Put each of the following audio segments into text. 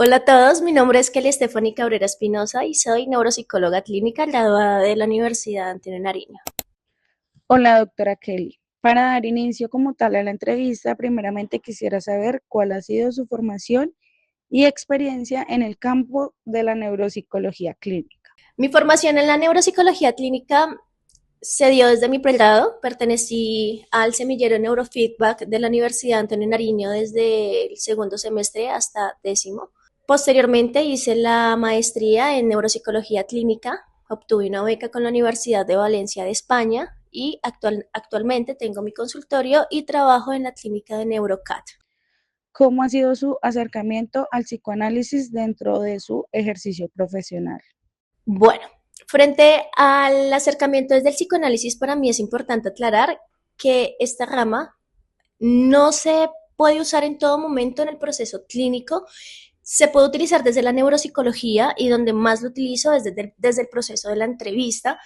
Hola a todos, mi nombre es Kelly Stephanie Cabrera Espinosa y soy neuropsicóloga clínica graduada de la Universidad Antonio Nariño. Hola, doctora Kelly. Para dar inicio como tal a la entrevista, primeramente quisiera saber cuál ha sido su formación y experiencia en el campo de la neuropsicología clínica. Mi formación en la neuropsicología clínica se dio desde mi pregrado. Pertenecí al semillero Neurofeedback de la Universidad Antonio Nariño desde el segundo semestre hasta décimo. Posteriormente hice la maestría en neuropsicología clínica, obtuve una beca con la Universidad de Valencia de España y actualmente tengo mi consultorio y trabajo en la clínica de NeuroCat. ¿Cómo ha sido su acercamiento al psicoanálisis dentro de su ejercicio profesional? Bueno, frente al acercamiento desde el psicoanálisis, para mí es importante aclarar que esta rama no se puede usar en todo momento en el proceso clínico. Se puede utilizar desde la neuropsicología y donde más lo utilizo es desde el proceso de la entrevista,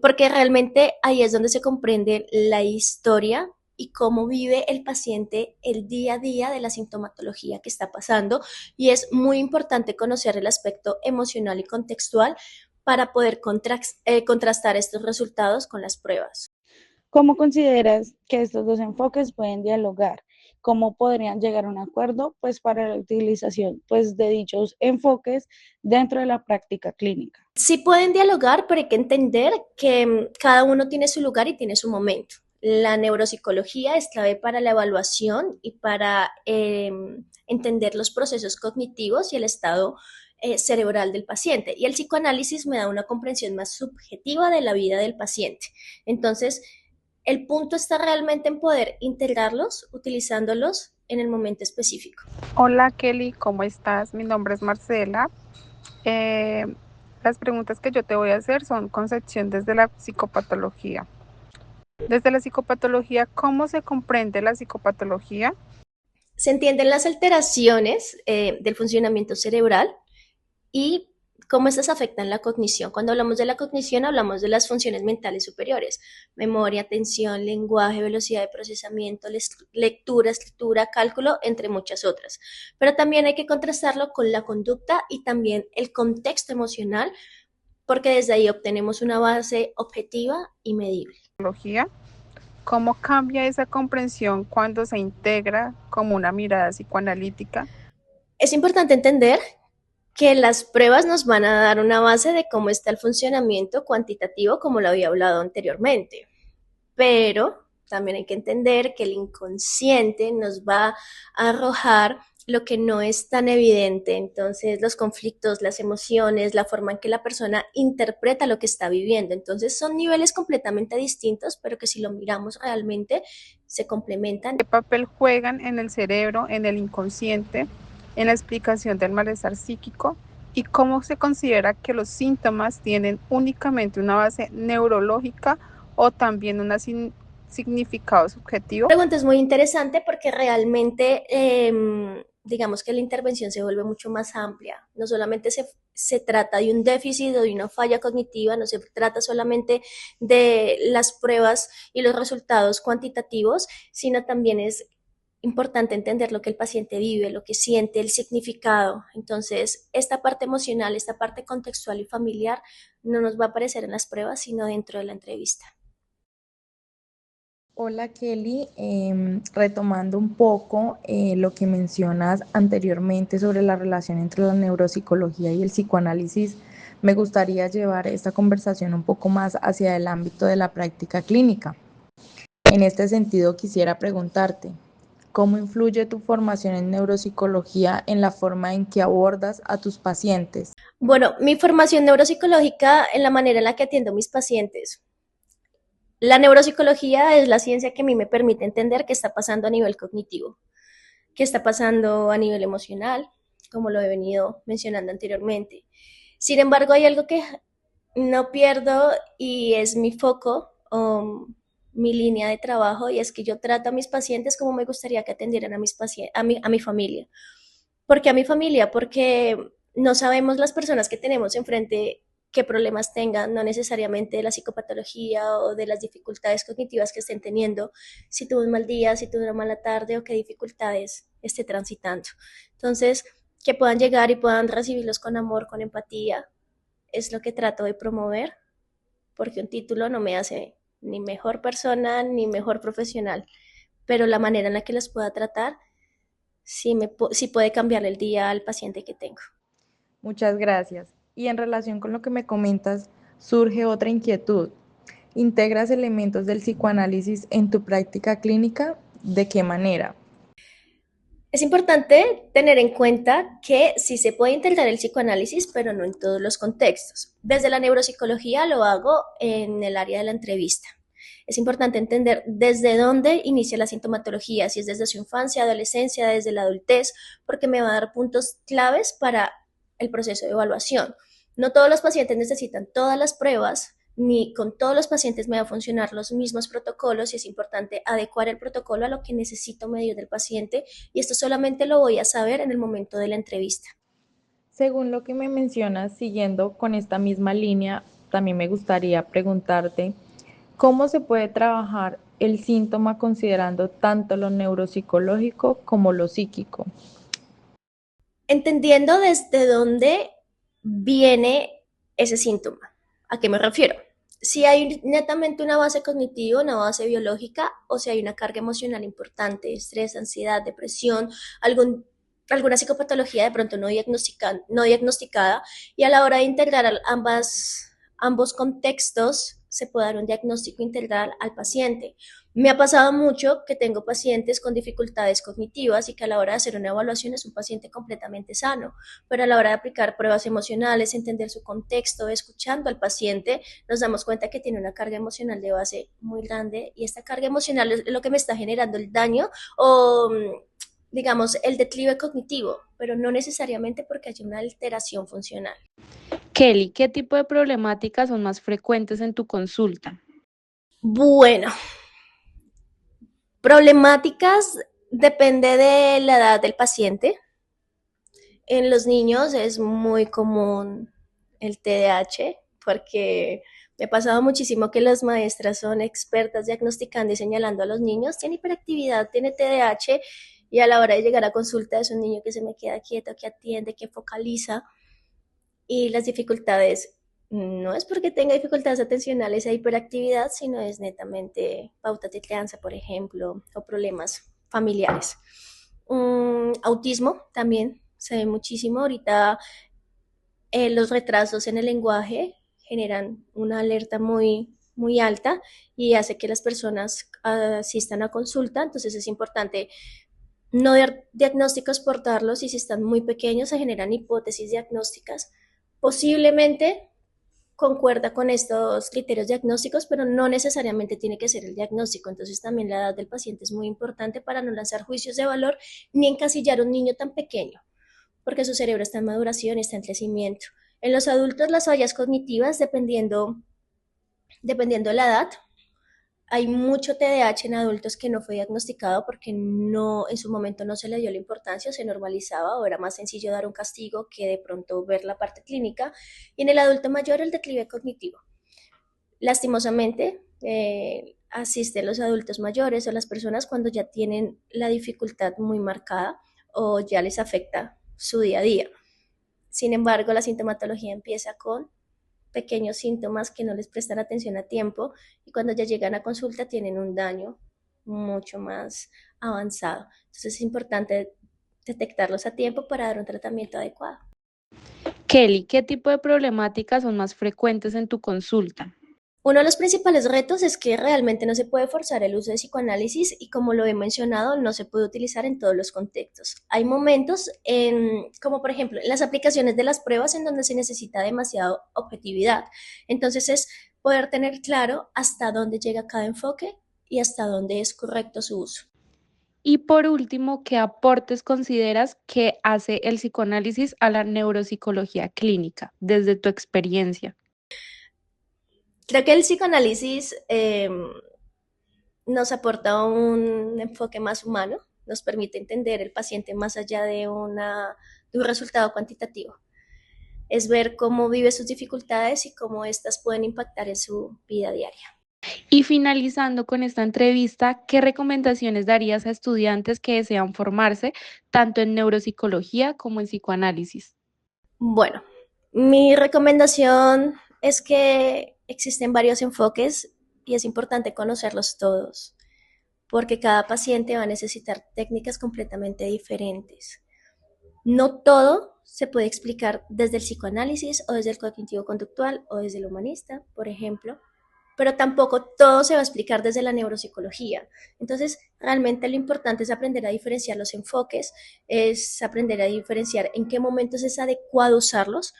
porque realmente ahí es donde se comprende la historia y cómo vive el paciente el día a día de la sintomatología que está pasando, y es muy importante conocer el aspecto emocional y contextual para poder contrastar estos resultados con las pruebas. ¿Cómo consideras que estos dos enfoques pueden dialogar? ¿Cómo podrían llegar a un acuerdo, pues, para la utilización, pues, de dichos enfoques dentro de la práctica clínica? Sí pueden dialogar, pero hay que entender que cada uno tiene su lugar y tiene su momento. La neuropsicología es clave para la evaluación y para entender los procesos cognitivos y el estado cerebral del paciente. Y el psicoanálisis me da una comprensión más subjetiva de la vida del paciente. Entonces, el punto está realmente en poder integrarlos utilizándolos en el momento específico. Hola Kelly, ¿cómo estás? Mi nombre es Marcela. Eh, las preguntas que yo te voy a hacer son concepción desde la psicopatología. Desde la psicopatología, ¿cómo se comprende la psicopatología? Se entienden las alteraciones del funcionamiento cerebral y cómo estas afectan la cognición. Cuando hablamos de la cognición, hablamos de las funciones mentales superiores: memoria, atención, lenguaje, velocidad de procesamiento, lectura, escritura, cálculo, entre muchas otras. Pero también hay que contrastarlo con la conducta y también el contexto emocional, porque desde ahí obtenemos una base objetiva y medible. ¿Cómo cambia esa comprensión cuando se integra como una mirada psicoanalítica? Es importante entender que las pruebas nos van a dar una base de cómo está el funcionamiento cuantitativo, como lo había hablado anteriormente, pero también hay que entender que el inconsciente nos va a arrojar lo que no es tan evidente. Entonces, los conflictos, las emociones, la forma en que la persona interpreta lo que está viviendo. Entonces, son niveles completamente distintos, pero que si lo miramos realmente, se complementan. ¿Qué papel juegan en el cerebro, en el inconsciente, en la explicación del malestar psíquico? ¿Y cómo se considera que los síntomas tienen únicamente una base neurológica o también un significado subjetivo? La pregunta es muy interesante porque realmente, digamos que la intervención se vuelve mucho más amplia. No solamente se trata de un déficit o de una falla cognitiva, no se trata solamente de las pruebas y los resultados cuantitativos, sino también es importante entender lo que el paciente vive, lo que siente, el significado. Entonces, esta parte emocional, esta parte contextual y familiar no nos va a aparecer en las pruebas, sino dentro de la entrevista. Hola Kelly, retomando un poco lo que mencionas anteriormente sobre la relación entre la neuropsicología y el psicoanálisis, me gustaría llevar esta conversación un poco más hacia el ámbito de la práctica clínica. En este sentido, quisiera preguntarte, ¿cómo influye tu formación en neuropsicología en la forma en que abordas a tus pacientes? Bueno, mi formación neuropsicológica en la manera en la que atiendo a mis pacientes. La neuropsicología es la ciencia que a mí me permite entender qué está pasando a nivel cognitivo, qué está pasando a nivel emocional, como lo he venido mencionando anteriormente. Sin embargo, hay algo que no pierdo y es mi foco o mi línea de trabajo, y es que yo trato a mis pacientes como me gustaría que atendieran a mis pacientes, a mi familia. ¿Por qué a mi familia? Porque no sabemos las personas que tenemos enfrente qué problemas tengan, no necesariamente de la psicopatología o de las dificultades cognitivas que estén teniendo, si tuvo un mal día, si tuvo una mala tarde o qué dificultades esté transitando. Entonces, que puedan llegar y puedan recibirlos con amor, con empatía, es lo que trato de promover, porque un título no me hace ni mejor persona ni mejor profesional, pero la manera en la que los pueda tratar sí puede cambiarle el día al paciente que tengo. Muchas gracias. Y en relación con lo que me comentas, surge otra inquietud. ¿Integras elementos del psicoanálisis en tu práctica clínica? ¿De qué manera? Es importante tener en cuenta que sí se puede integrar el psicoanálisis, pero no en todos los contextos. Desde la neuropsicología lo hago en el área de la entrevista. Es importante entender desde dónde inicia la sintomatología, si es desde su infancia, adolescencia, desde la adultez, porque me va a dar puntos claves para el proceso de evaluación. No todos los pacientes necesitan todas las pruebas, ni con todos los pacientes me va a funcionar los mismos protocolos y es importante adecuar el protocolo a lo que necesito medir del paciente y esto solamente lo voy a saber en el momento de la entrevista. Según lo que me mencionas, siguiendo con esta misma línea, también me gustaría preguntarte, ¿cómo se puede trabajar el síntoma considerando tanto lo neuropsicológico como lo psíquico? Entendiendo desde dónde viene ese síntoma. ¿A qué me refiero? Si hay netamente una base cognitiva, una base biológica, o si hay una carga emocional importante, estrés, ansiedad, depresión, alguna psicopatología de pronto no diagnosticada, y a la hora de integrar ambos contextos, se puede dar un diagnóstico integral al paciente. Me ha pasado mucho que tengo pacientes con dificultades cognitivas y que a la hora de hacer una evaluación es un paciente completamente sano, pero a la hora de aplicar pruebas emocionales, entender su contexto, escuchando al paciente, nos damos cuenta que tiene una carga emocional de base muy grande y esta carga emocional es lo que me está generando el daño o digamos el declive cognitivo, pero no necesariamente porque haya una alteración funcional. Kelly, ¿qué tipo de problemáticas son más frecuentes en tu consulta? Bueno, problemáticas depende de la edad del paciente. En los niños es muy común el TDAH porque me ha pasado muchísimo que las maestras son expertas diagnosticando y señalando a los niños, tiene hiperactividad, tiene TDAH y a la hora de llegar a consulta es un niño que se me queda quieto, que atiende, que focaliza y las dificultades no es porque tenga dificultades atencionales e hiperactividad, sino es netamente pautas de crianza, por ejemplo, o problemas familiares. Autismo también se ve muchísimo. Ahorita los retrasos en el lenguaje generan una alerta muy alta y hace que las personas asistan a consulta. Entonces es importante no dar diagnósticos por darlos y si están muy pequeños se generan hipótesis diagnósticas. Posiblemente concuerda con estos criterios diagnósticos, pero no necesariamente tiene que ser el diagnóstico. Entonces también la edad del paciente es muy importante para no lanzar juicios de valor ni encasillar a un niño tan pequeño, porque su cerebro está en maduración, está en crecimiento. En los adultos las fallas cognitivas, dependiendo de la edad, hay mucho TDAH en adultos que no fue diagnosticado porque no, en su momento no se le dio la importancia, se normalizaba o era más sencillo dar un castigo que de pronto ver la parte clínica. Y en el adulto mayor el declive cognitivo. Lastimosamente, asisten los adultos mayores o las personas cuando ya tienen la dificultad muy marcada o ya les afecta su día a día. Sin embargo, la sintomatología empieza con pequeños síntomas que no les prestan atención a tiempo y cuando ya llegan a consulta tienen un daño mucho más avanzado. Entonces es importante detectarlos a tiempo para dar un tratamiento adecuado. Kelly, ¿qué tipo de problemáticas son más frecuentes en tu consulta? Uno de los principales retos es que realmente no se puede forzar el uso de psicoanálisis y como lo he mencionado, no se puede utilizar en todos los contextos. Hay momentos, como por ejemplo en las aplicaciones de las pruebas en donde se necesita demasiada objetividad. Entonces es poder tener claro hasta dónde llega cada enfoque y hasta dónde es correcto su uso. Y por último, ¿qué aportes consideras que hace el psicoanálisis a la neuropsicología clínica desde tu experiencia? Creo que el psicoanálisis nos aporta un enfoque más humano, nos permite entender el paciente más allá de un resultado cuantitativo. Es ver cómo vive sus dificultades y cómo éstas pueden impactar en su vida diaria. Y finalizando con esta entrevista, ¿qué recomendaciones darías a estudiantes que desean formarse tanto en neuropsicología como en psicoanálisis? Bueno, mi recomendación es que existen varios enfoques y es importante conocerlos todos, porque cada paciente va a necesitar técnicas completamente diferentes. No todo se puede explicar desde el psicoanálisis o desde el cognitivo-conductual o desde el humanista, por ejemplo, pero tampoco todo se va a explicar desde la neuropsicología. Entonces, realmente lo importante es aprender a diferenciar los enfoques, es aprender a diferenciar en qué momentos es adecuado usarlos,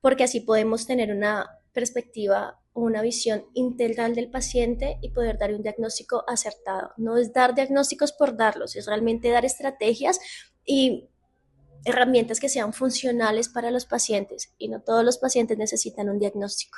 porque así podemos tener una perspectiva o una visión integral del paciente y poder dar un diagnóstico acertado. No es dar diagnósticos por darlos, es realmente dar estrategias y herramientas que sean funcionales para los pacientes, y no todos los pacientes necesitan un diagnóstico.